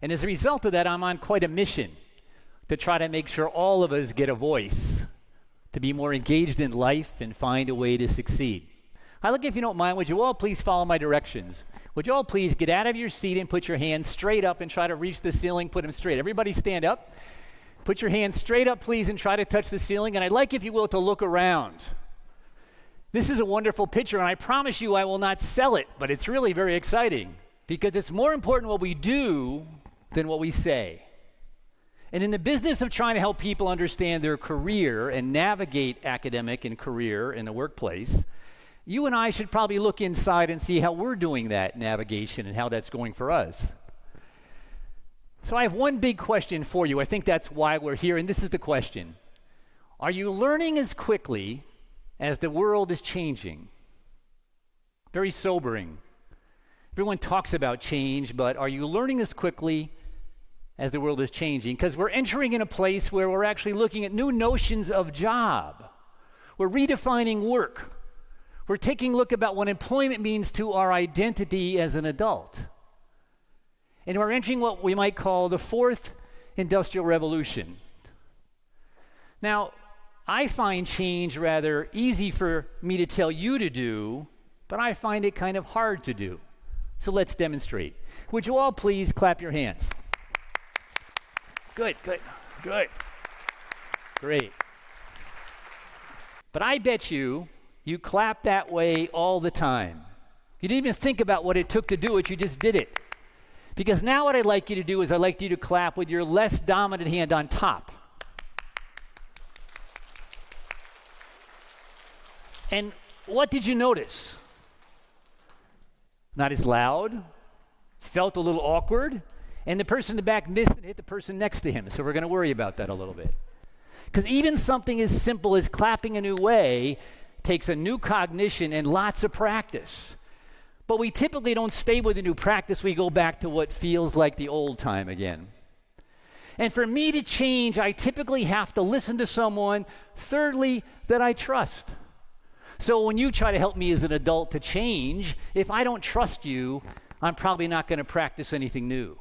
And as a result of that, I'm on quite a mission to try to make sure all of us get a voice, to be more engaged in life and find a way to succeed. I'd like, if you don't mind, would you all please follow my directions? Would you all please get out of your seat and put your hands straight up and try to reach the ceiling, put them straight. Everybody stand up. Put your hands straight up, please, and try to touch the ceiling. And I'd like, if you will, to look around. This is a wonderful picture, and I promise you I will not sell it, but it's really very exciting because it's more important what we do than what we say. And in the business of trying to help people understand their career and navigate academic and career in the workplace, you and I should probably look inside and see how we're doing that navigation and how that's going for us. So I have one big question for you. I think that's why we're here, and this is the question. Are you learning as quickly as the world is changing? Very sobering. Everyone talks about change, but are you learning as quickly as the world is changing? Because we're entering in a place where we're actually looking at new notions of job. We're redefining work. We're taking a look about what employment means to our identity as an adult. And we're entering what we might call the fourth industrial revolution. Now, I find change rather easy for me to tell you to do, but I find it kind of hard to do. So let's demonstrate. Would you all please clap your hands? Good. Great. But I bet you clap that way all the time. You didn't even think about what it took to do it, you just did it. Because now what I'd like you to do is I'd like you to clap with your less dominant hand on top. And what did you notice? Not as loud, felt a little awkward, and the person in the back missed and hit the person next to him. So we're going to worry about that a little bit. Because even something as simple as clapping a new way takes a new cognition and lots of practice. But we typically don't stay with the new practice. We go back to what feels like the old time again. And for me to change, I typically have to listen to someone, thirdly, that I trust. So when you try to help me as an adult to change, if I don't trust you, I'm probably not going to practice anything new.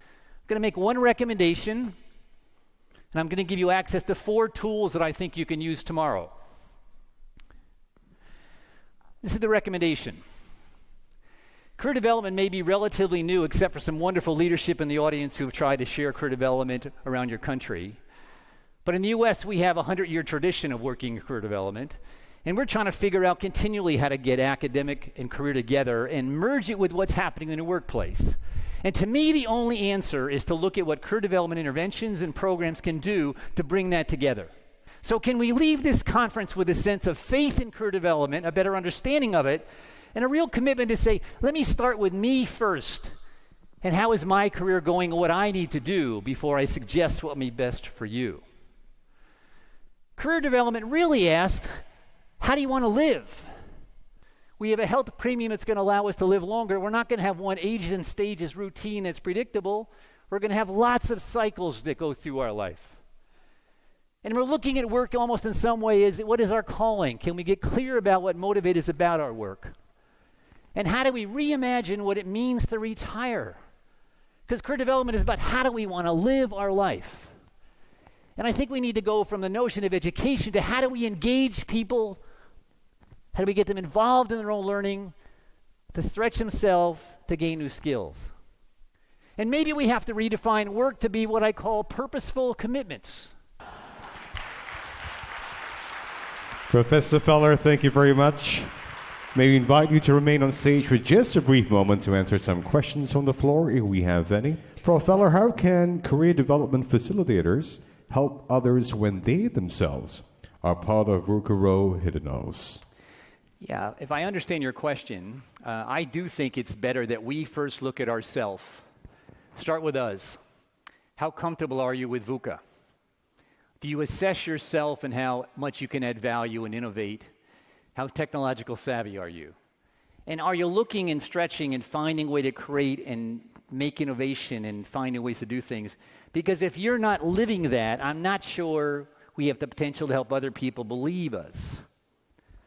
I'm going to make one recommendation, and I'm going to give you access to 4 tools that I think you can use tomorrow. This is the recommendation. Career development may be relatively new, except for some wonderful leadership in the audience who have tried to share career development around your country. But in the U.S., we have a 100-year tradition of working in career development. And we're trying to figure out continually how to get academic and career together and merge it with what's happening in the workplace. And to me, the only answer is to look at what career development interventions and programs can do to bring that together. So can we leave this conference with a sense of faith in career development, a better understanding of it, and a real commitment to say, let me start with me first, and how is my career going and what I need to do before I suggest what may be best for you. Career development really asks, how do you want to live? We have a health premium that's going to allow us to live longer. We're not going to have one ages and stages routine that's predictable. We're going to have lots of cycles that go through our life. And we're looking at work almost in some way as, what is our calling? Can we get clear about what motivates us about our work? And how do we reimagine what it means to retire? Because career development is about how do we want to live our life? And I think we need to go from the notion of education to how do we engage people. How do we get them involved in their own learning, to stretch themselves, to gain new skills? And maybe we have to redefine work to be what I call purposeful commitments. Professor Feller, thank you very much. May we invite you to remain on stage for just a brief moment to answer some questions from the floor, if we have any. Prof. Feller, how can career development facilitators help others when they themselves are part of Workero Hiddenos? Yeah, if I understand your question, I do think it's better that we first look at ourselves. Start with us. How comfortable are you with VUCA? Do you assess yourself and how much you can add value and innovate? How technological savvy are you? And are you looking and stretching and finding a way to create and make innovation and finding ways to do things? Because if you're not living that, I'm not sure we have the potential to help other people believe us.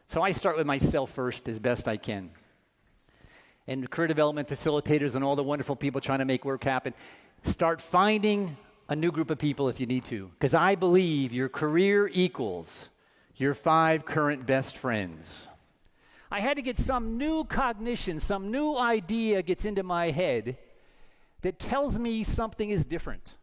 So I start with myself first as best I can. And career development facilitators and all the wonderful people trying to make work happen, Start finding a new group of people if you need to, because I believe your career equals your 5 current best friends. I had to get some new cognition, some new idea gets into my head that tells me something is different.